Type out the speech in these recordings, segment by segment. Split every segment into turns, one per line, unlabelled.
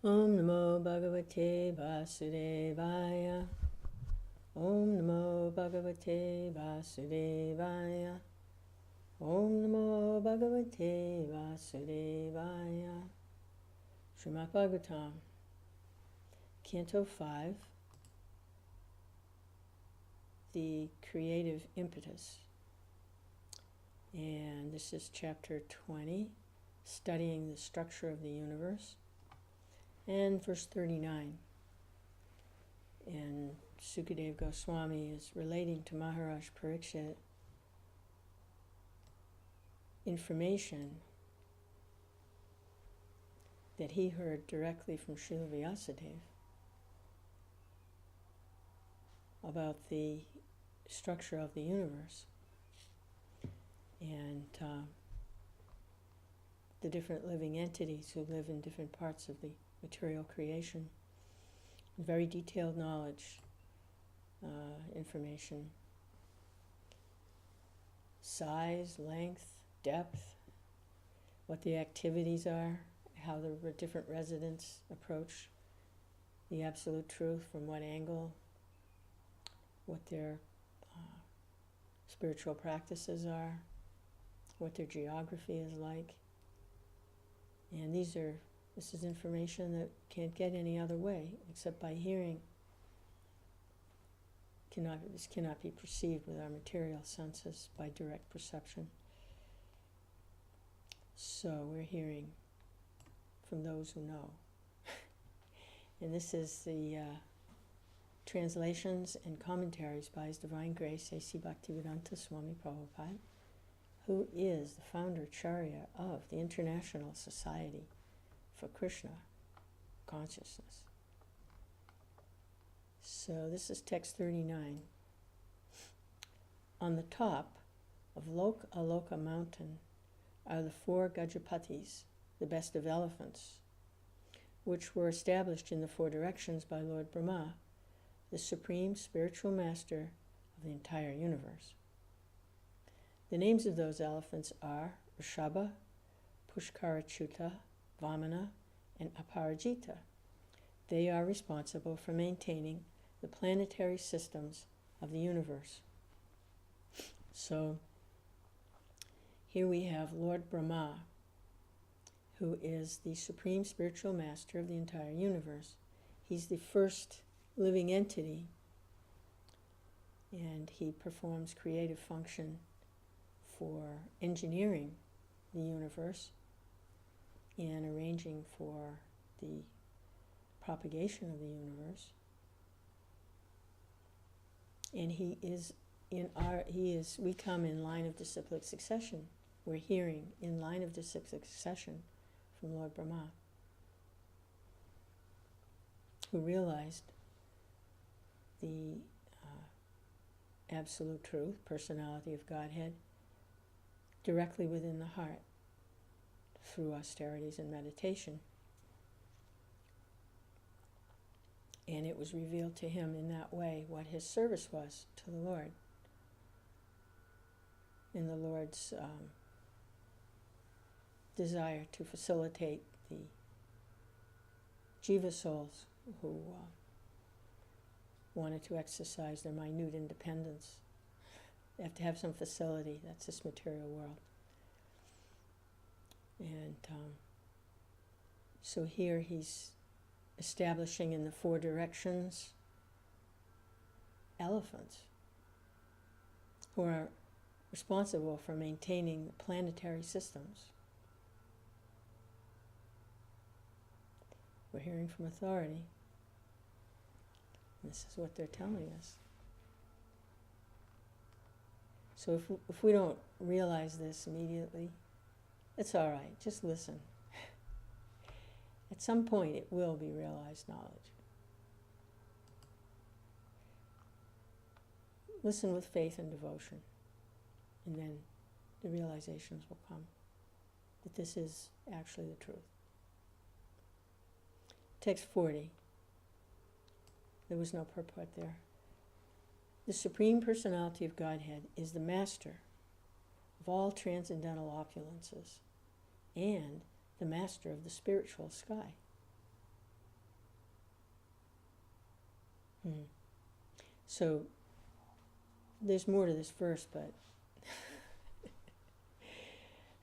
Om Namo Bhagavate Vasudevaya. Om Namo Bhagavate Vasudevaya. Om Namo Bhagavate Vasudevaya. Srimad Bhagavatam, Canto 5, the creative impetus. And this is chapter 20, studying the structure of the universe. And verse 39. And Sukadeva Goswami is relating to Maharaj Parikshit information that he heard directly from Srila Vyāsadeva about the structure of the universe and the different living entities who live in different parts of the material creation. Very detailed knowledge, information, size, length, depth, what the activities are, how the different residents approach the absolute truth, from what angle, what their spiritual practices are, what their geography is like. And this is information that can't get any other way except by hearing. This cannot be perceived with our material senses by direct perception. So we're hearing from those who know. And this is the translations and commentaries by His Divine Grace A.C. Bhaktivedanta Swami Prabhupada, who is the founder Charya of the International Society for Krishna Consciousness. So this is text 39. On the top of Lok Aloka mountain are the 4 Gajapatis, the best of elephants, which were established in the 4 directions by Lord Brahma, the supreme spiritual master of the entire universe. The names of those elephants are Rishabha, Pushkarachyuta, Vamana, and Aparajita. They are responsible for maintaining the planetary systems of the universe. So here we have Lord Brahma, who is the supreme spiritual master of the entire universe. He's the first living entity, and he performs creative function for engineering the universe and arranging for the propagation of the universe. And we come in line of disciplic succession. We're hearing in line of disciplic succession from Lord Brahma, who realized the absolute truth, personality of Godhead, directly within the heart through austerities and meditation. And it was revealed to him in that way what his service was to the Lord, in the Lord's desire to facilitate the jiva souls who wanted to exercise their minute independence. They have to have some facility. That's this material world. And so here he's establishing in the 4 directions elephants who are responsible for maintaining the planetary systems. We're hearing from authority. This is what they're telling us. So if we don't realize this immediately, it's all right. Just listen. At some point, it will be realized knowledge. Listen with faith and devotion, and then the realizations will come that this is actually the truth. Text 40. There was no purport there. The Supreme Personality of Godhead is the master of all transcendental opulences and the master of the spiritual sky. Hmm. So there's more to this verse, but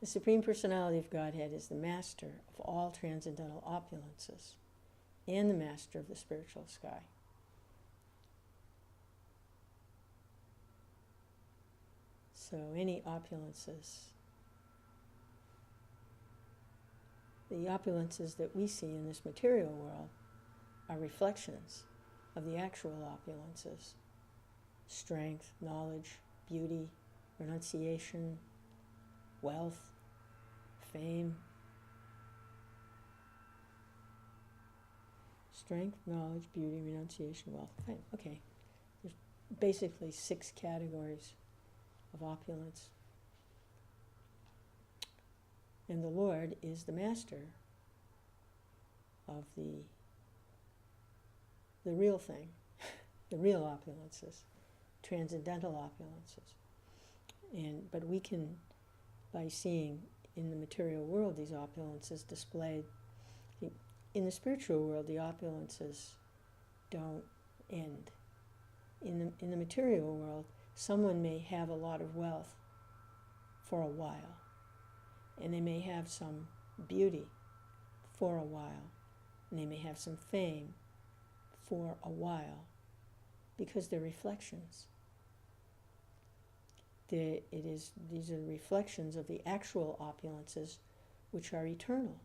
the Supreme Personality of Godhead is the master of all transcendental opulences and the master of the spiritual sky. So any opulences, the opulences that we see in this material world are reflections of the actual opulences: strength, knowledge, beauty, renunciation, wealth, fame. Strength, knowledge, beauty, renunciation, wealth, fame. Okay, there's basically 6 categories of opulence. And the Lord is the master of the real thing, the real opulences, transcendental opulences. But we can, by seeing in the material world these opulences displayed, in the spiritual world the opulences don't end. In the material world, someone may have a lot of wealth for a while, and they may have some beauty for a while, and they may have some fame for a while, because they're reflections. These are reflections of the actual opulences which are eternal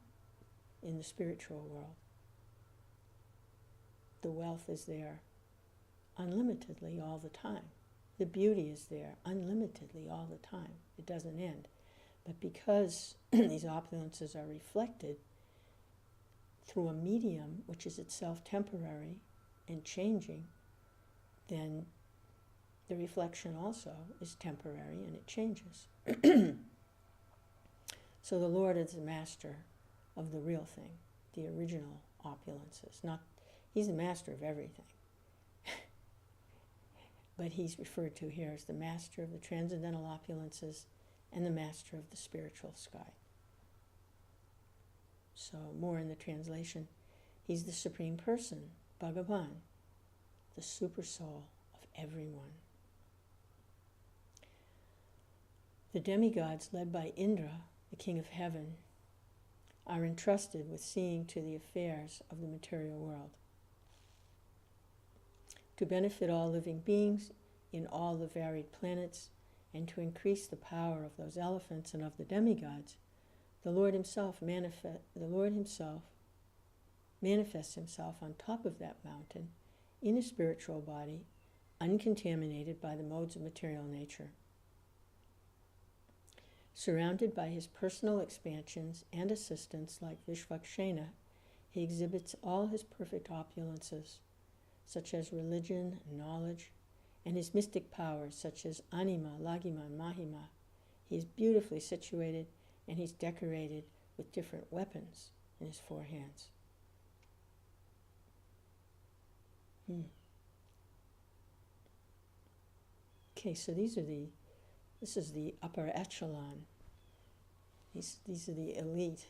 in the spiritual world. The wealth is there unlimitedly all the time. The beauty is there unlimitedly all the time. It doesn't end. But because these opulences are reflected through a medium which is itself temporary and changing, then the reflection also is temporary and it changes. So the Lord is the master of the real thing, the original opulences. He's the master of everything. But he's referred to here as the master of the transcendental opulences and the master of the spiritual sky. So more in the translation, he's the Supreme Person, Bhagavan, the super soul of everyone. The demigods led by Indra, the king of heaven, are entrusted with seeing to the affairs of the material world. To benefit all living beings in all the varied planets, and to increase the power of those elephants and of the demigods, the Lord himself manifests himself on top of that mountain in a spiritual body, uncontaminated by the modes of material nature. Surrounded by his personal expansions and assistants like Vishvakshena, he exhibits all his perfect opulences, such as religion and knowledge, and his mystic powers, such as Anima, Lagima, and Mahima. He is beautifully situated, and he's decorated with different weapons in his 4 hands. Okay, so this is the upper echelon. These are the elite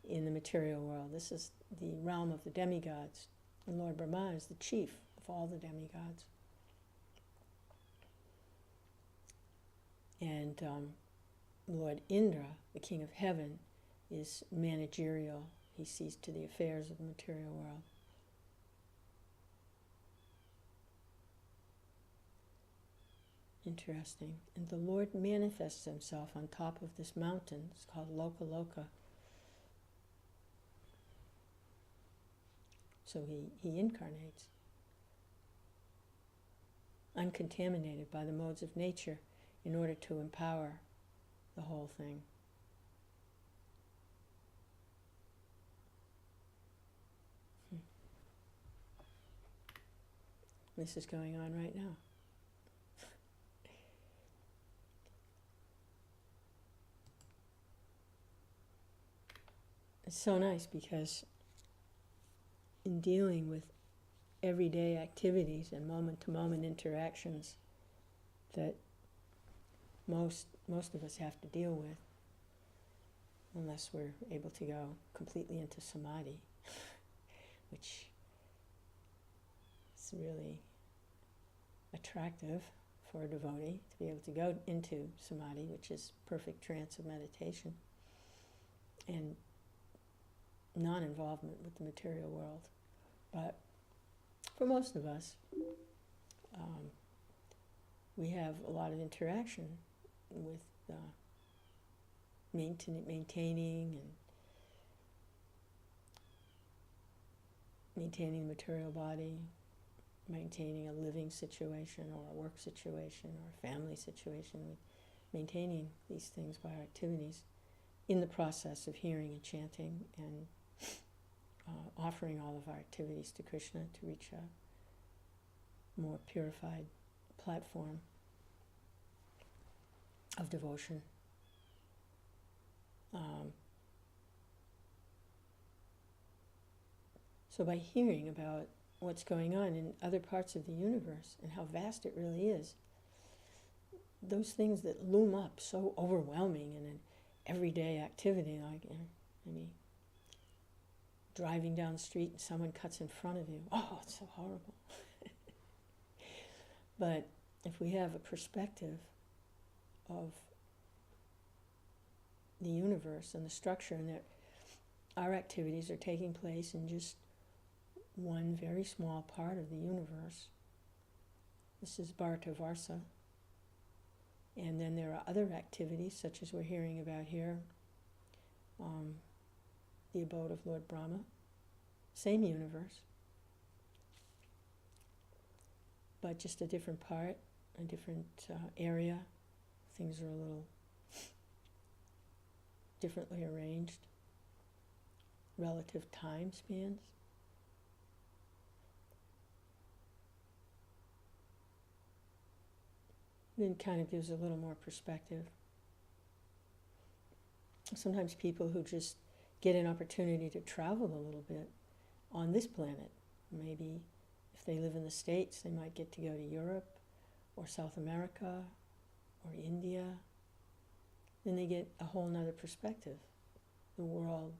in the material world. This is the realm of the demigods. And Lord Brahma is the chief of all the demigods. And Lord Indra, the king of heaven, is managerial. He sees to the affairs of the material world. Interesting. And the Lord manifests himself on top of this mountain. It's called Loka Loka. So he incarnates, uncontaminated by the modes of nature, in order to empower the whole thing. This is going on right now. It's so nice because in dealing with everyday activities and moment-to-moment interactions that most of us have to deal with, unless we're able to go completely into samadhi, which it's really attractive for a devotee to be able to go into samadhi, which is perfect trance of meditation, and non-involvement with the material world. But for most of us, we have a lot of interaction with maintaining the material body, maintaining a living situation or a work situation or a family situation, maintaining these things by our activities in the process of hearing and chanting and offering all of our activities to Krishna to reach a more purified platform of devotion. So by hearing about what's going on in other parts of the universe and how vast it really is, those things that loom up so overwhelming in an everyday activity, like maybe driving down the street and someone cuts in front of you. Oh, it's so horrible. But if we have a perspective of the universe and the structure, and that our activities are taking place in just one very small part of the universe, this is Bharata Varsa. And then there are other activities, such as we're hearing about here, the abode of Lord Brahma, same universe, but just a different part, a different area. Things are a little differently arranged, relative time spans. Then kind of gives a little more perspective. Sometimes people who just get an opportunity to travel a little bit on this planet, maybe if they live in the States, they might get to go to Europe or South America or India. Then they get a whole nother perspective. The world,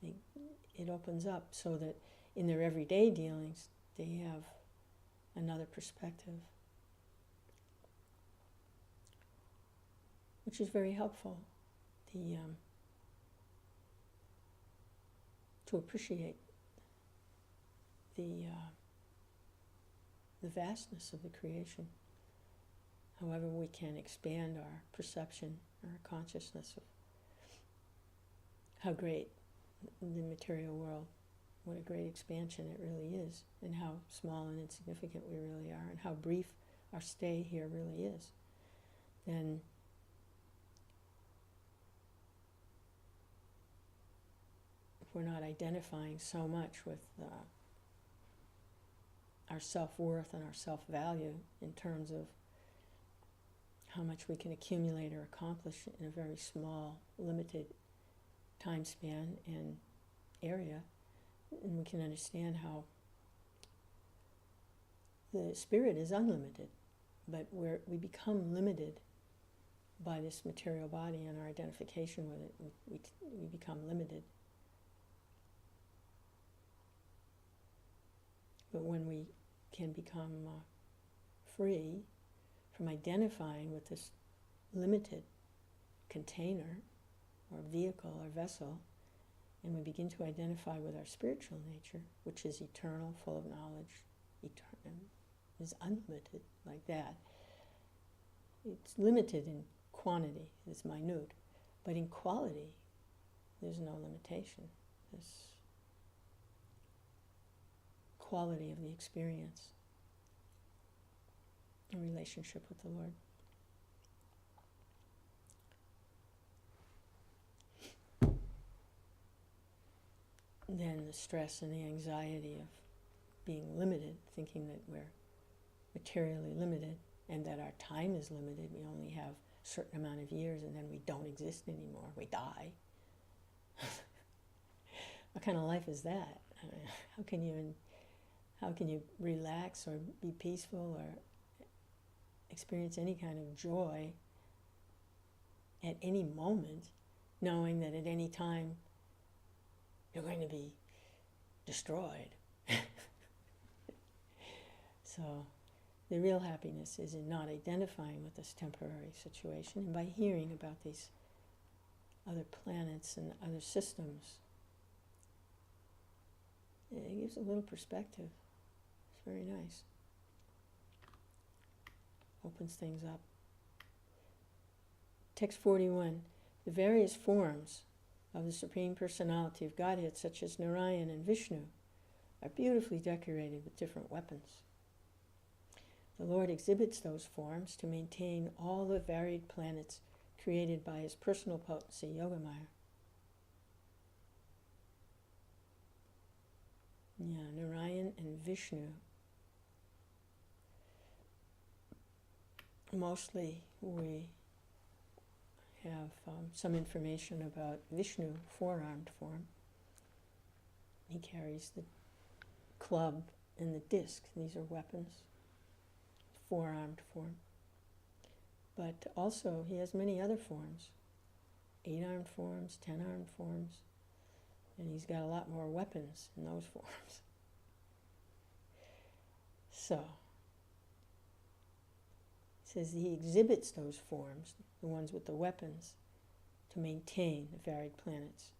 it opens up so that in their everyday dealings, they have another perspective, which is very helpful. To appreciate the vastness of the creation. However, we can expand our perception, our consciousness of how great the material world, what a great expansion it really is, and how small and insignificant we really are, and how brief our stay here really is, then if we're not identifying so much with our self-worth and our self-value in terms of how much we can accumulate or accomplish in a very small, limited time span and area, and we can understand how the spirit is unlimited, but we become limited by this material body and our identification with it. We become limited. But when we can become free from identifying with this limited container or vehicle or vessel, and we begin to identify with our spiritual nature, which is eternal, full of knowledge, is unlimited like that. It's limited in quantity, it's minute, but in quality, there's no limitation. This quality of the experience, a relationship with the Lord. Then the stress and the anxiety of being limited, thinking that we're materially limited and that our time is limited. We only have a certain amount of years and then we don't exist anymore. We die. What kind of life is that? How can you relax or be peaceful or experience any kind of joy at any moment, knowing that at any time you're going to be destroyed? So the real happiness is in not identifying with this temporary situation, and by hearing about these other planets and other systems, it gives a little perspective. It's very nice. Opens things up. Text 41. The various forms of the Supreme Personality of Godhead, such as Narayan and Vishnu, are beautifully decorated with different weapons. The Lord exhibits those forms to maintain all the varied planets created by his personal potency, Yogamaya. Yeah, Narayan and Vishnu. Mostly we have some information about Vishnu, four-armed form. He carries the club and the disc. These are weapons. Four-armed form. But also he has many other forms. 8-armed forms, 10-armed forms. And he's got a lot more weapons in those forms. So, it says he exhibits those forms, the ones with the weapons, to maintain the varied planets.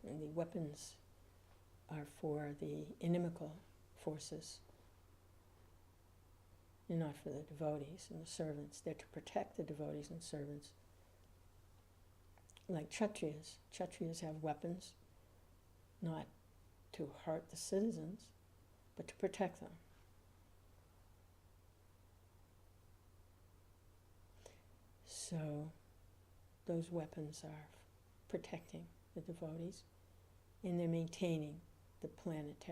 And the weapons are for the inimical forces. They're not for the devotees and the servants. They're to protect the devotees and servants. Like Kshatriyas. Kshatriyas have weapons, not to hurt the citizens, but to protect them. So those weapons are protecting the devotees, and they're maintaining the planets.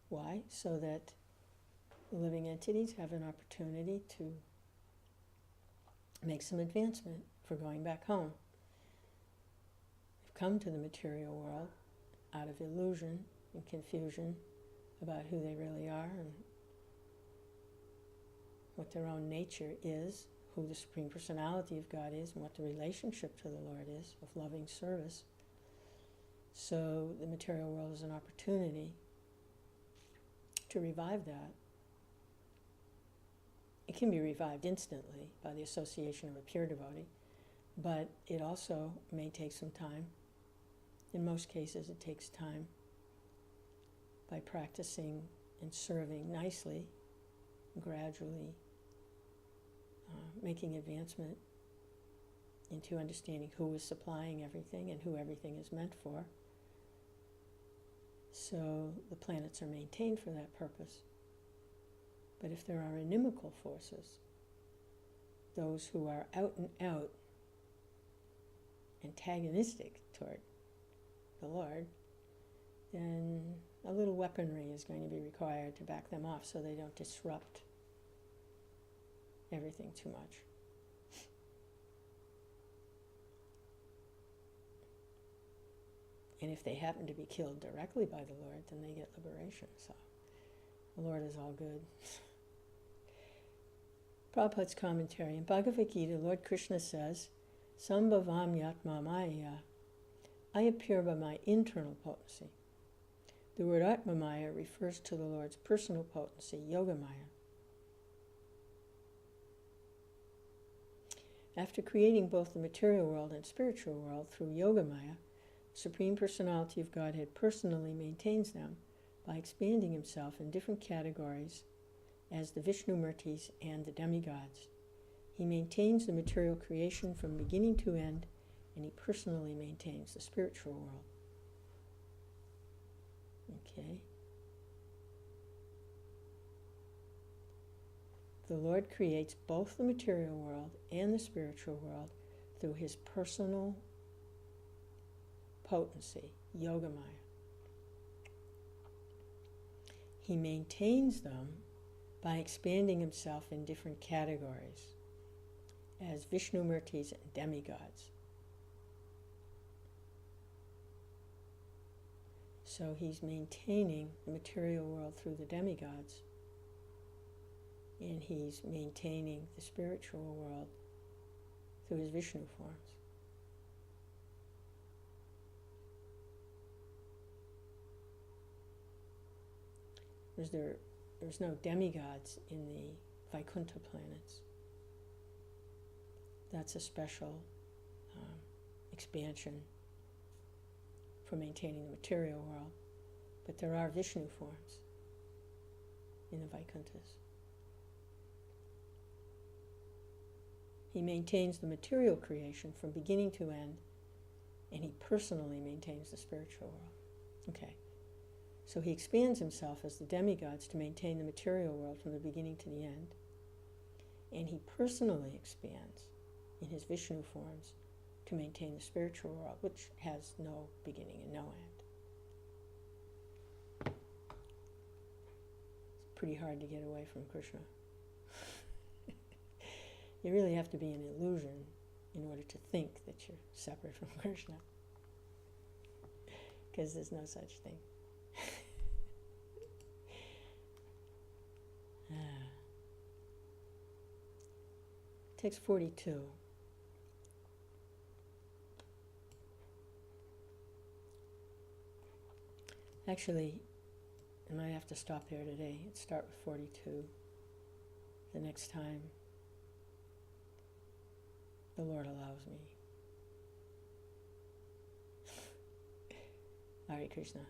Why? So that the living entities have an opportunity to make some advancement for going back home. They've come to the material world out of illusion and confusion about who they really are and what their own nature is, who the Supreme Personality of God is, and what the relationship to the Lord is of loving service. So the material world is an opportunity to revive that. It can be revived instantly by the association of a pure devotee, but it also may take some time. In most cases, it takes time by practicing and serving nicely, gradually making advancement into understanding who is supplying everything and who everything is meant for. So the planets are maintained for that purpose. But if there are inimical forces, those who are out and out antagonistic toward the Lord, then a little weaponry is going to be required to back them off so they don't disrupt everything too much. And if they happen to be killed directly by the Lord, then they get liberation. So the Lord is all good. Prabhupada's commentary. In Bhagavad Gita, Lord Krishna says, Sambhavam yatma maya. I appear by my internal potency. The word Atma Maya refers to the Lord's personal potency, Yogamaya. After creating both the material world and spiritual world through Yogamaya, the Supreme Personality of Godhead personally maintains them by expanding himself in different categories as the Vishnumurtis and the demigods. He maintains the material creation from beginning to end, and he personally maintains the spiritual world. Okay. The Lord creates both the material world and the spiritual world through his personal potency, Yogamaya. He maintains them by expanding himself in different categories as Vishnumurtis and demigods. So he's maintaining the material world through the demigods. and he's maintaining the spiritual world through his Vishnu forms. There's no demigods in the Vaikuntha planets. That's a special expansion for maintaining the material world. But there are Vishnu forms in the Vaikunthas. He maintains the material creation from beginning to end, and he personally maintains the spiritual world. Okay. So he expands himself as the demigods to maintain the material world from the beginning to the end, and he personally expands in his Vishnu forms to maintain the spiritual world, which has no beginning and no end. It's pretty hard to get away from Krishna. You really have to be an illusion in order to think that you're separate from Krishna, because there's no such thing. Text 42. Actually, I might have to stop there today and start with 42 the next time the Lord allows me. Hare Krishna.